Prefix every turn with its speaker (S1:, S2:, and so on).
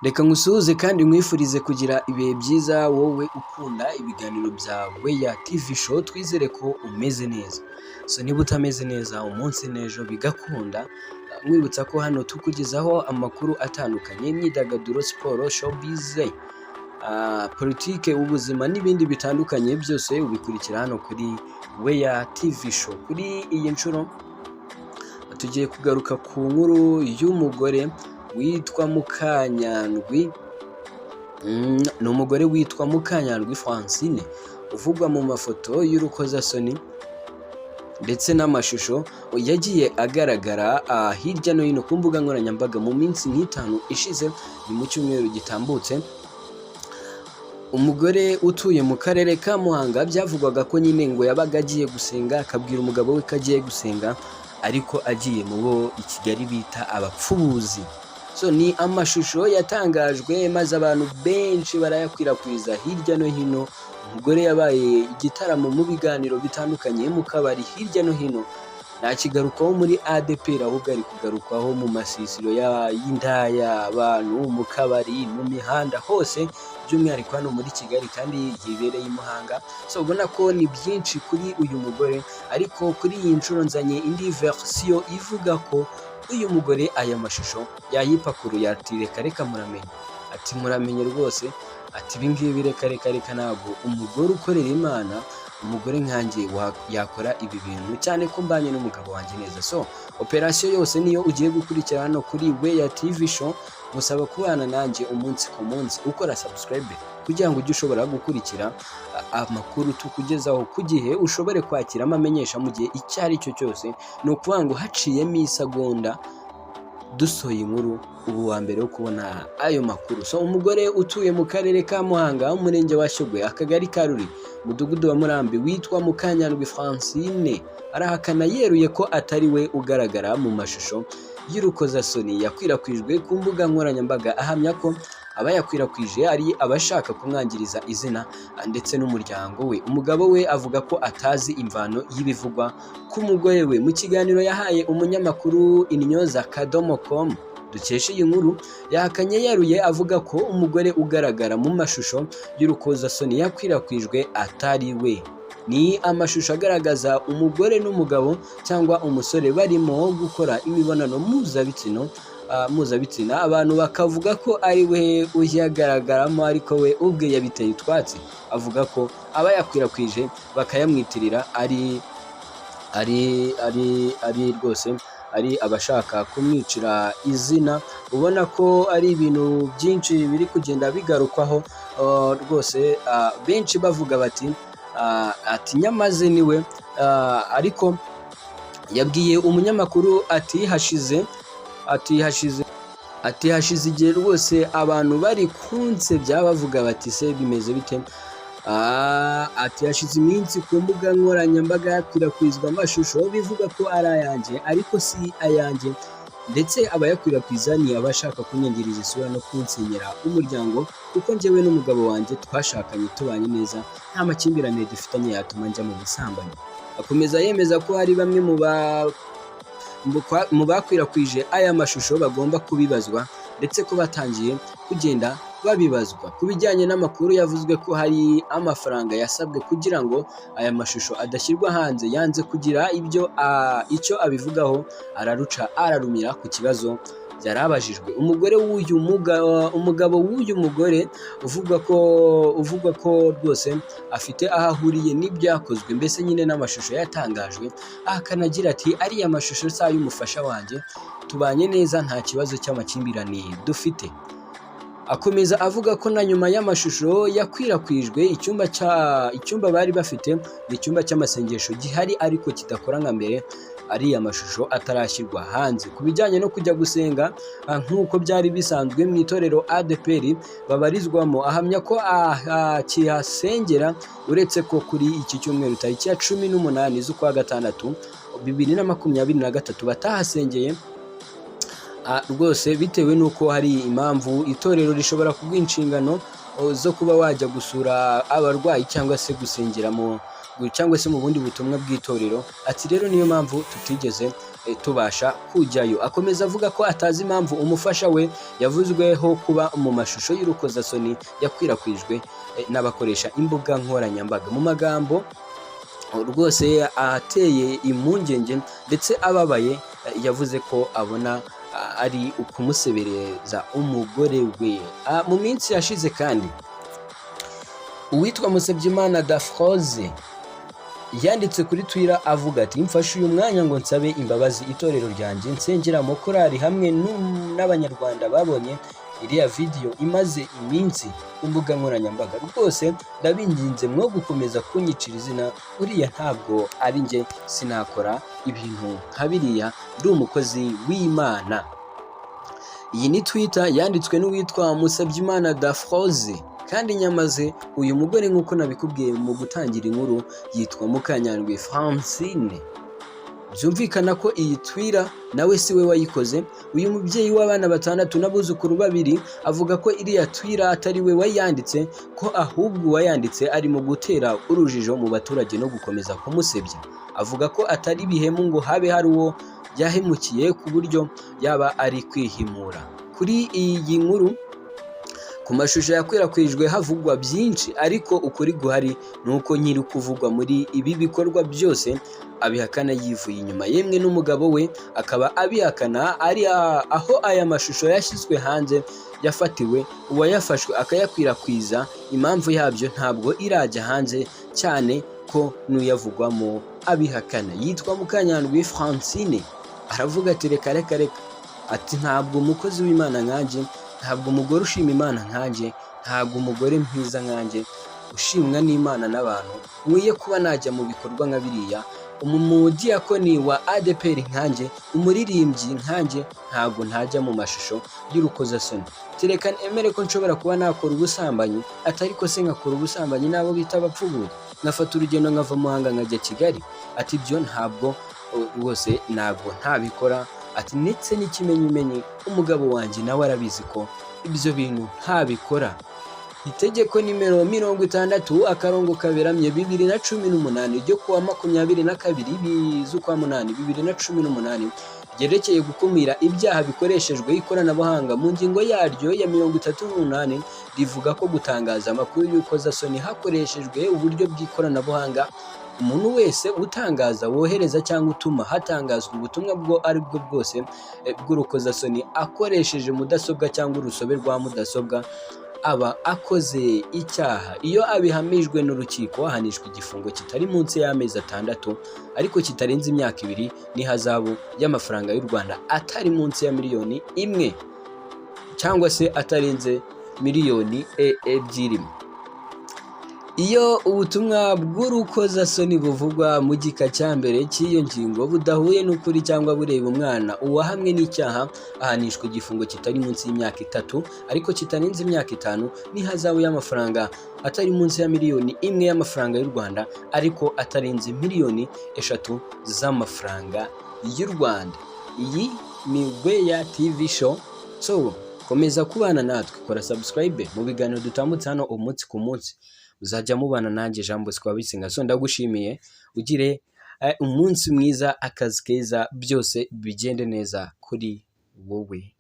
S1: Reka nkusuhuze kandi nkwifurize kugira ibihe byiza wowe ukunda ibiganiro byawe ya TV show, twizere ko umeze neza. So niba utameze neza umunsi n'ejo bigakunda, mwibutsa ko hano tukugezaho amakuru atandukanye, imyidagaduro, siporo, showbiz, politike, ubuzima n'ibindi bitandukanye, byose ubikurikira hano kuri ya TV show. Kuri iyi nshuro tugiye kugaruka ku nkuru y'umugore witwa Mukanyandwi. Ni umugore witwa Mukanyandwi Francine, uvugwa mu mafoto y'urukozasoni ndetse n'amashusho yagiye agaragara hirya no hino ku mbuga nkoranyambaga mu minsi nk'itanu ishize, ni mu cyumweru gitambutse. Umugore utuye mu karere ka Muhanga, byavugwaga ko nyine ngo yabaga agiye gusenga, akabwira umugabo we ko agiye gusenga, ariko agiye mu bo i Kigali bita abapfubuzi. So ni amashusho yatangajwe maze abantu benshi barayakwirakwiza hirya no hino. Umugore yabaye igitaramo mu biganiro bitandukanye mu kabari hirya no hino, ntakigarukaho muri ADPR, ahubwo ari kugarukwaho mu masisiro y'indaya, abantu mu kabari, mu mihanda hose, by'umwihariko hano muri Kigali kandi yibereye i Muhanga. So ubona ko ni byinshi kuri uyu mugore, ariko kuri iyi nshuro nzanye indi version ivuga ko uyu mugore aya mashusho yayipakuruye, ati reka muramenye, ati muramenye rwose, ati ibingibi reka ntabwo umugore ukorera Imana, umugore nkanjye yakora ibi bintu, cyane ko mbanye n'umugabo wanjye neza. So operasiyo yose niyo ugiye gukurikira hano kuri ya TV show, musaba kubana nanjye umunsi ku munsi, ukora subscribe kugira ngo ujye ushobora gukurikira amakuru tukugezaho ku gihe, ushobore kwakira amamenyesha mu gihe icyo ari cyo cyose. Ni ukuvuga ngo haciyemo isegonda dusohoye inkuru, ubu wa mbere wo kubona ayo makuru. So umugore utuye mu karere ka Muhanga, umurenge wa Shyogwe, akagari ka Ruli, mudugudu wa Murambi, witwa Mukanyandwi Francine, arahakana yeruye ko atari we ugaragara mu mashusho y'urukozasoni yakwirakwijwe ku mbuga nkoranyambaga, ahamya ko abayakwirakwije ari abashaka kumwangiriza izina ndetse n'umuryango we. Umugabo we avuga ko atazi imvano y'ibivugwa ku mugore we. Mu kiganiro yahaye umunyamakuru intyoza.com dukesha iyi nkuru, yahakanye yeruye avuga ko umugore ugaragara mu mashusho y'urukozasoni yakwirakwijwe atari we. Ni amashusho agaragaza umugore n'umugabo cyangwa umusore barimo gukora imibonano mpuzabitsina, abantu bakavuga ko ari we uyagaragaramo, ariko we ubwe yabiteye utwatsi, avuga ko abayakwirakwije bakayamwitirira ari rwose ari abashaka kumwicira izina. Ubona ko ari ibintu byinshi biri kugenda bigarukwaho rwose, benshi bavuga bati ati nyamaze niwe, ariko yabwiye umunyamakuru ati hashize igihe rwose abantu bari kunsebya bavuga bati se bimeze bite. Ati hashize iminsi ku mbuga nkoranyambaga yakwirakwizwa amashusho bivuga ko ari ayanjye, ariko si ayanjye, ndetse abayakwirakwiza ni abashaka kunyangiriza isura no kunsenyera umuryango, kuko njyewe n'umugabo wanjye twashakanye tubanye neza, nta makimbirane dufitanye yatuma njya mu busambanyi. Akomeza yemeza ko hari bamwe mu bakwirakwije aya mashusho bagomba kubibazwa, ndetse ko batangiye kugenda babibazwa. Ku bijyanye n'amakuru, yavuzwe ko hari amafaranga yasabwe kugira ngo aya mashusho adashyirwa hanze. Yanze kugira icyo abivugaho, araruca ararumira ku kibazo byarabajijwe. Umugabo w'uyu mugore uvugwa ko rwose afite aho ahuriye n'ibyakozwe, mbese nyine n'amashusho yatangajwe, akanagira ati ariya mashusho si ay'umufasha wanjye, tubanye neza, nta kibazo cy'amakimbirane dufite. Akomeza avuga ko na nyuma y'amashusho yakwirakwijwe, icyumba bari bafite ni icyumba cy'amasengesho gihari, ariko kidakora nka mbere, ariya mashusho atarashyirwa hanze. Ku bijyanye no kujya gusenga nk'uko byari bisanzwe mu itorero ADPR babarizwamo, ahamya ko akihasengera, uretse ko kuri iki cyumweru tariki ya 18 z'ukwa gatandatu 2023 batahasengeye rwose, bitewe n'uko hari impamvu itorero rishobora kuguha inshingano zo kuba wajya gusura abarwayi cyangwa se gusengera mu cyangwa se mu bundi butumwa bw'itorero. Ati rero niyo mpamvu tutigeze tubasha kujyayo. Akomeza avuga ko atazi impamvu umufasha we yavuzweho kuba mu mashusho y'urukozasoni yakwirakwijwe n'abakoresha imbuga nkoranyambaga. Mu magambo rwose ateye impungenge ndetse ababaye, yavuze ko abona ari ukumusebereza umugore we. Mu minsi yashize kandi uwitwa Musabyimana Dafroze yanditse kuri Twitter avuga ati mfashe uyu mwanya ngo nsabe imbabazi itorero ryanjye nsengeramo korali hamwe n'abanyarwanda babonye iriya video imaze iminsi ku mbuga nkoranyambaga. Rwose ndabinginze mwo gukomeza kunyicira izina, uriya ntabwo ari njye, sinakora ibintu nka biriya, ndi umukozi w'Imana. Iyi ni Twitter yanditswe n'uwitwa Musabyimana Dafroze, kandi nyamaze uyu mugore nk'uko nabikubwiye mu gutangira inkuru yitwa Mukanyandwi Francine. Byumvikana ko iyi Twitter nawe si we wayikoze. Uyu mubyeyi w'abana 6 n'abuzukuru 2 avuga ko iriya Twitter atari we wayanditse, ko ahubwo wayanditse ari mu gutera urujijo mu baturage no gukomeza kumusebya. Avuga ko atari bihemu ngo habe hari uwo yahemukiye ku buryo yaba ari kwihimura. Kuri iyi nkuru ku mashusho yakwirakwijwe havugwa byinshi, ariko ukuri guhari nuko nyiri kuvugwa muri ibi bikorwa byose abihakana yivuye inyuma. Yemwe n'umugabo we akaba abihakana. Ari aho aya mashusho yashyizwe hanze yafatiwe, uwayafashwe akayakwirakwiza impamvu yabyo ntabwo irajya hanze, cyane ko n'uyavugwamo abihakana. Yitwa Mukanyandwi Francine, aravuga ati reka ati ntabwo umukozi w'Imana nkanjye, ntabwo umugore ushima Imana nkanjye, ntabwo umugore mwiza nkanjye ushimwa n'Imana n'abantu nkwiye kuba najya mu bikorwa nka biriya. Umudiyakoni wa ADPR nkanjye, umuririmbyi nkanjye, ntabwo ntajya mu mashusho y'urukozasoni. Tereka emere ko nshobora kuba nakora ubusambanyi, atari ko se nkakora ubusambanyi n'abo bita abapfubuzi, nkafata urugendo nkava Muhanga nkajya Kigali. Ati ibyo ntabwo rwose ntabwo ntabikora. Ati ndetse n'ikimenyimenyi umugabo wanjye nawe arabizi ko ibyo bintu ntabikora. Itegeko nimero 60/2018 ryo kuwa 22 z'ukwa 8 2018 ryerekeye gukumira ibyaha bikoreshejwe ikoranabuhanga, mu ngingo yaryo ya 38 rivuga ko gutangaza amakuru y'urukozasoni hakoreshejwe uburyo bw'ikoranabuhanga, umuntu wese utangaza, wohereza cyangwa utuma hatangazwa ubutumwa bwo ari bwo bwose bw'urukozasoni akoresheje mudasobwa cyangwa urusobe rwa mudasobwa aba akoze icyaha. Iyo abihamijwe n'urukiko ahanishwa igifungo kitari munsi y'amezi 6 ariko kitarenze imyaka 2 n'ihazabu y'amafaranga y'u Rwanda atari munsi ya miliyoni 1 cyangwa se atarenze miliyoni 2. Iyo ubutumwa bw'urukozasoni buvugwa mu gika cya mbere cy'iyo ngingo budahuye n'ukuri cyangwa bureba umwana, uwahamwe n'icyaha ahanishwa igifungo kitari munsi y'imyaka 3 ariko kitarenze imyaka 5 n'ihazabu y'amafaranga atari munsi ya miliyoni 1 y'amafaranga y'u Rwanda ariko atarenze miliyoni 3 z'amafaranga y'u Rwanda. Iyi ni Mugore TV show. So komeza kubana natwe, kora subscribe mu biganiro dutambutse hano umunsi ku munsi. Uzajya mubana nanjye Jambo Squabisinga. So ndagushimiye, ugire umunsi mwiza, akazi keza, byose bigende neza kuri wowe.